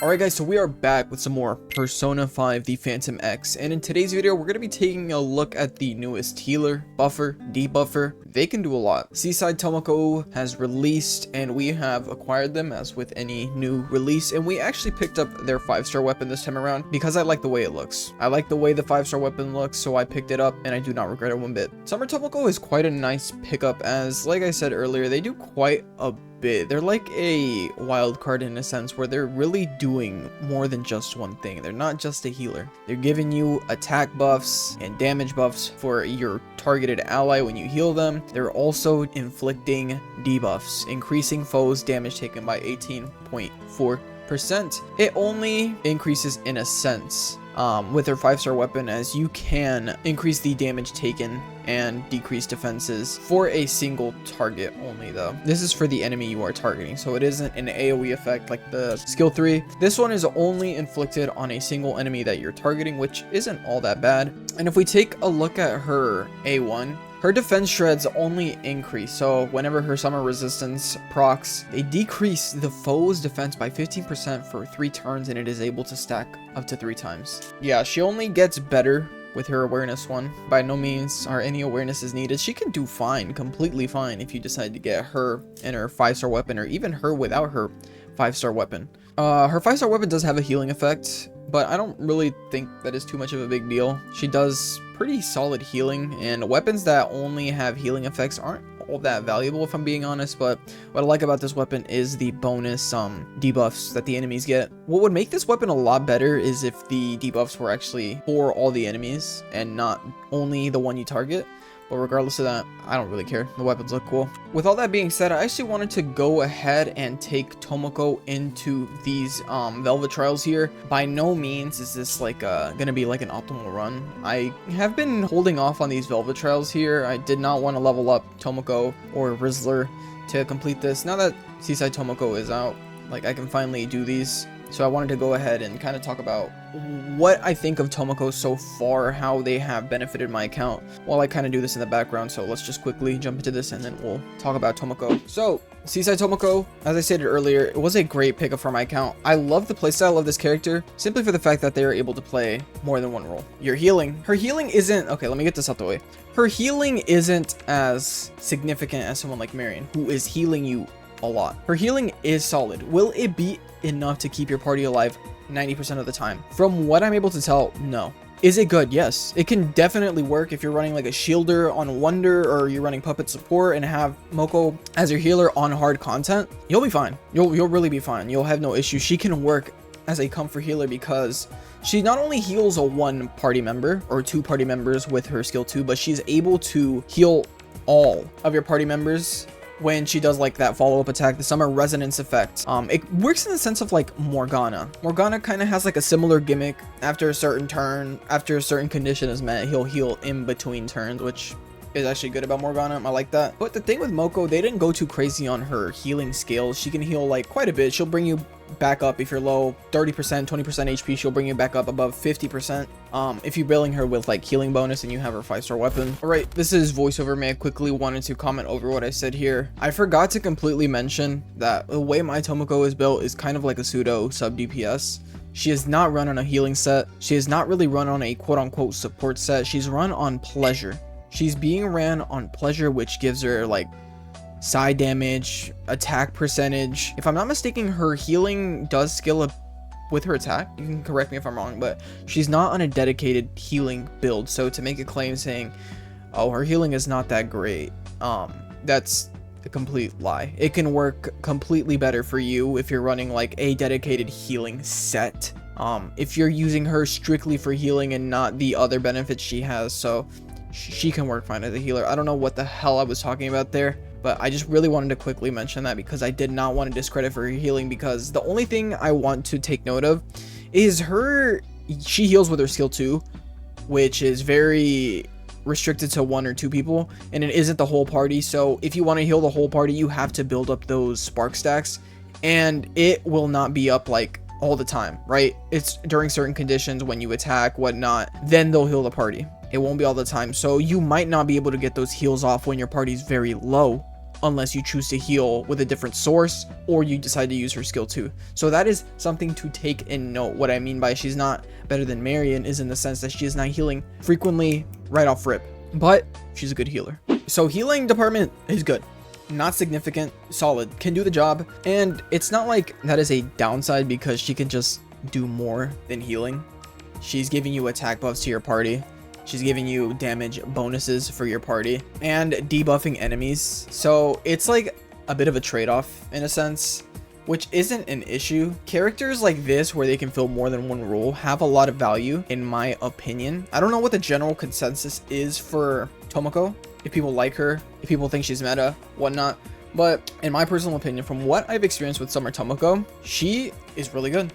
Alright guys, so we are back with some more Persona 5 The Phantom X, and in today's video we're going to be taking a look at the newest healer, buffer, debuffer. They can do a lot. Seaside Tomoko has released and we have acquired them as with any new release, and we actually picked up their 5-star weapon this time around because I like the way it looks. I like the way the 5-star weapon looks, so I picked it up and I do not regret it one bit. Summer Tomoko is quite a nice pickup as, like I said earlier, they do quite a bit. They're like a wild card in a sense where they're really doing more than just one thing. They're not just a healer. They're giving you attack buffs and damage buffs for your targeted ally when you heal them. They're also inflicting debuffs, increasing foes' damage taken by 18.4%. It only increases in a sense with their 5-star weapon, as you can increase the damage taken and decrease defenses for a single target only though. This is for the enemy you are targeting, so it isn't an AoE effect like the skill 3. This one is only inflicted on a single enemy that you're targeting, which isn't all that bad. And if we take a look at her A1, her defense shreds only increase, so whenever her summer resistance procs, they decrease the foe's defense by 15% for 3 turns, and it is able to stack up to 3 times. Yeah, she only gets better with her awareness one. By no means are any awarenesses needed. She can do fine, completely fine, if you decide to get her and her 5-star weapon, or even her without her 5-star weapon. Her 5-star weapon does have a healing effect, but I don't really think that is too much of a big deal. She does pretty solid healing, and weapons that only have healing effects aren't all that valuable if I'm being honest. But what I like about this weapon is the bonus debuffs that the enemies get. What would make this weapon a lot better is if the debuffs were actually for all the enemies and not only the one you target. But regardless of that, I don't really care. The weapons look cool. With all that being said, I actually wanted to go ahead and take Tomoko into these Velvet Trials here. By no means is this like gonna be like an optimal run. I have been holding off on these Velvet Trials here. I did not want to level up Tomoko or Rizzler to complete this. Now that Seaside Tomoko is out, like I can finally do these. So I wanted to go ahead and kind of talk about what I think of Tomoko so far, how they have benefited my account while I kind of do this in the background. So let's just quickly jump into this and then we'll talk about Tomoko. So Seaside Tomoko, as I stated earlier, it was a great pickup for my account. I love the playstyle of this character simply for the fact that they are able to play more than one role. Your healing. Her healing isn't... Okay, let me get this out the way. Her healing isn't as significant as someone like Marion, who is healing you a lot. Her healing is solid. Will it be enough to keep your party alive 90% of the time? From what I'm able to tell, no. Is it good? Yes. It can definitely work if you're running like a shielder on Wonder, or you're running puppet support and have Moko as your healer on hard content. You'll be fine. You'll really be fine. You'll have no issue. She can work as a comfort healer because she not only heals a 1 party member or 2 party members with her skill 2, but she's able to heal all of your party members when she does like that follow-up attack, the summer resonance effect. It works in the sense of like Morgana. Morgana kind of has like a similar gimmick. After a certain turn, after a certain condition is met, he'll heal in between turns, which is actually good about Morgana. I like that. But the thing with Moko, they didn't go too crazy on her healing scales. She can heal like quite a bit. She'll bring you back up if you're low 30%, 20% HP. She'll bring you back up above 50%. If you're billing her with like healing bonus and you have her 5-star weapon. All right, this is voiceover. May I quickly wanted to comment over what I said here. I forgot to completely mention that the way my Tomoko is built is kind of like a pseudo sub DPS. She is not run on a healing set. She is not really run on a quote-unquote support set. She's run on pleasure. She's being ran on pleasure, which gives her like side damage, attack percentage. If I'm not mistaken, her healing does scale up with her attack. You can correct me if I'm wrong, but she's not on a dedicated healing build. So to make a claim saying, oh, her healing is not that great, that's a complete lie. It can work completely better for you if you're running like a dedicated healing set. If you're using her strictly for healing and not the other benefits she has, so she can work fine as a healer. I don't know what the hell I was talking about there, but I just really wanted to quickly mention that because I did not want to discredit for her healing, because the only thing I want to take note of is she heals with her skill 2, which is very restricted to 1 or 2 people, and it isn't the whole party. So if you want to heal the whole party, you have to build up those spark stacks, and it will not be up like all the time, right? It's during certain conditions when you attack, whatnot, then they'll heal the party. It won't be all the time. So you might not be able to get those heals off when your party's very low. unless you choose to heal with a different source or you decide to use her skill 2. So that is something to take in note. What I mean by she's not better than Marion is in the sense that she is not healing frequently right off rip, but she's a good healer. So healing department is good. Not significant, solid, can do the job, and it's not like that is a downside because she can just do more than healing. She's giving you attack buffs to your party. She's giving you damage bonuses for your party and debuffing enemies. So it's like a bit of a trade-off in a sense, which isn't an issue. Characters like this where they can fill more than one role have a lot of value in my opinion. I don't know what the general consensus is for Tomoko, if people like her, if people think she's meta, whatnot. But in my personal opinion, from what I've experienced with Summer Tomoko, she is really good.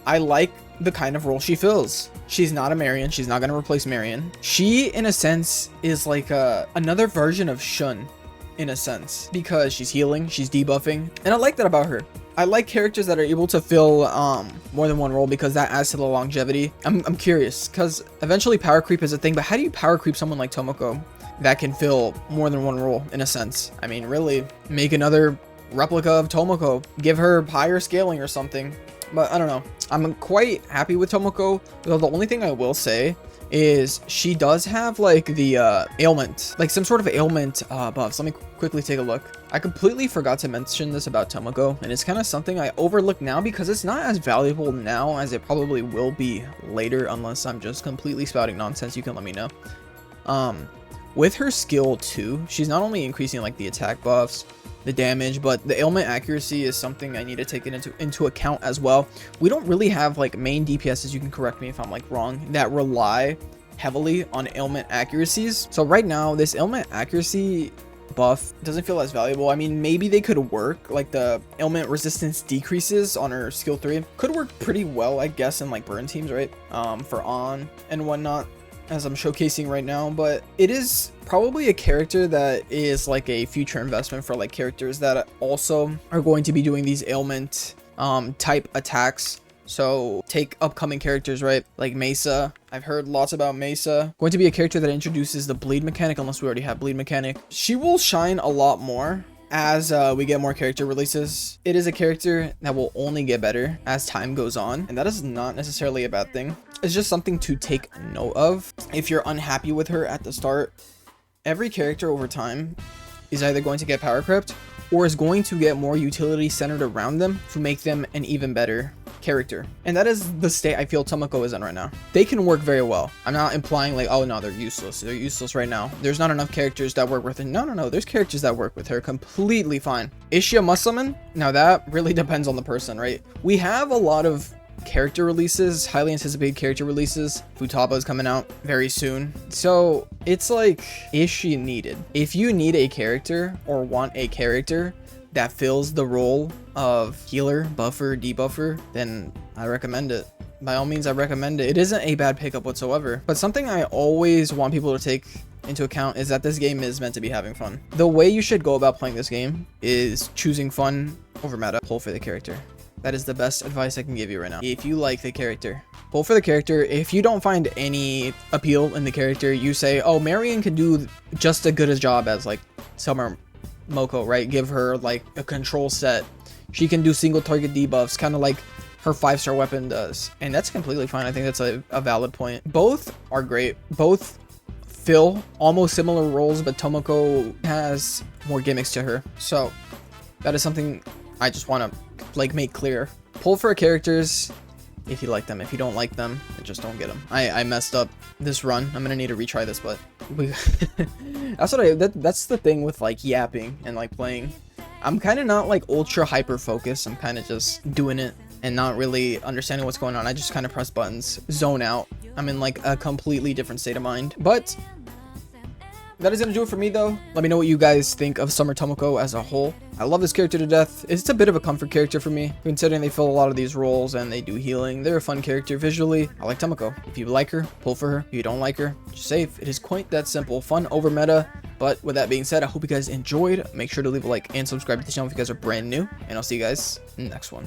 I like the kind of role she fills. She's not a Marion. She's not going to replace Marion. She, in a sense, is like another version of Shun, in a sense, because she's healing, she's debuffing, and I like that about her. I like characters that are able to fill more than one role because that adds to the longevity. I'm curious because eventually power creep is a thing, but how do you power creep someone like Tomoko that can fill more than one role in a sense? I mean, really, make another replica of Tomoko, give her higher scaling or something. But I don't know. I'm quite happy with Tomoko, though the only thing I will say is she does have like the ailment, like some sort of ailment buffs. Let me quickly take a look. I completely forgot to mention this about Tomoko, and it's kind of something I overlook now because it's not as valuable now as it probably will be later, unless I'm just completely spouting nonsense. You can let me know. With her skill 2, she's not only increasing like the attack buffs, the damage, but the ailment accuracy is something I need to take it into account as well. We don't really have like main DPSs, you can correct me if I'm like wrong, that rely heavily on ailment accuracies. So right now this ailment accuracy buff doesn't feel as valuable. I mean, maybe they could work, like the ailment resistance decreases on her skill 3 could work pretty well, I guess, in like burn teams, right? For on and whatnot, as I'm showcasing right now. But it is probably a character that is like a future investment for like characters that also are going to be doing these ailment type attacks. So take upcoming characters, right? Like Mesa. I've heard lots about Mesa. Going to be a character that introduces the bleed mechanic, unless we already have bleed mechanic. She will shine a lot more as we get more character releases. It is a character that will only get better as time goes on, and that is not necessarily a bad thing. It's just something to take note of. If you're unhappy with her at the start, every character over time is either going to get power crept or is going to get more utility centered around them to make them an even better character. And that is the state I feel Tomoko is in right now. They can work very well. I'm not implying like, oh no, they're useless. They're useless right now. There's not enough characters that work with her. No. There's characters that work with her completely fine. Is she a must summon? Now that really depends on the person, right? We have a lot of character releases, highly anticipated character releases. Futaba is coming out very soon. So it's like, is she needed? If you need a character or want a character that fills the role of healer, buffer, debuffer, then I recommend it. By all means, I recommend it. It isn't a bad pickup whatsoever. But something I always want people to take into account is that this game is meant to be having fun. The way you should go about playing this game is choosing fun over meta. Pull for the character. That is the best advice I can give you right now. If you like the character, pull for the character. If you don't find any appeal in the character, you say, oh, Marion can do just as good a job as like Summer Moko, right? Give her like a control set. She can do single target debuffs, kind of like her 5-star weapon does. And that's completely fine. I think that's a valid point. Both are great. Both fill almost similar roles, but Tomoko has more gimmicks to her. So that is something I just want to like make clear. Pull for characters if you like them. If you don't like them, then just don't get them. I messed up this run. I'm gonna need to retry this, but that's the thing with like yapping and like playing. I'm kind of not like ultra hyper focused. I'm kind of just doing it and not really understanding what's going on. I just kind of press buttons, zone out. I'm in like a completely different state of mind. But that is gonna do it for me though. Let me know what you guys think of Summer Tomoko as a whole. I love this character to death. It's a bit of a comfort character for me, considering they fill a lot of these roles and they do healing. They're a fun character visually. I like Tomoko. If you like her, pull for her. If you don't like her, just save. It is quite that simple. Fun over meta. But with that being said, I hope you guys enjoyed. Make sure to leave a like and subscribe to the channel if you guys are brand new. And I'll see you guys in the next one.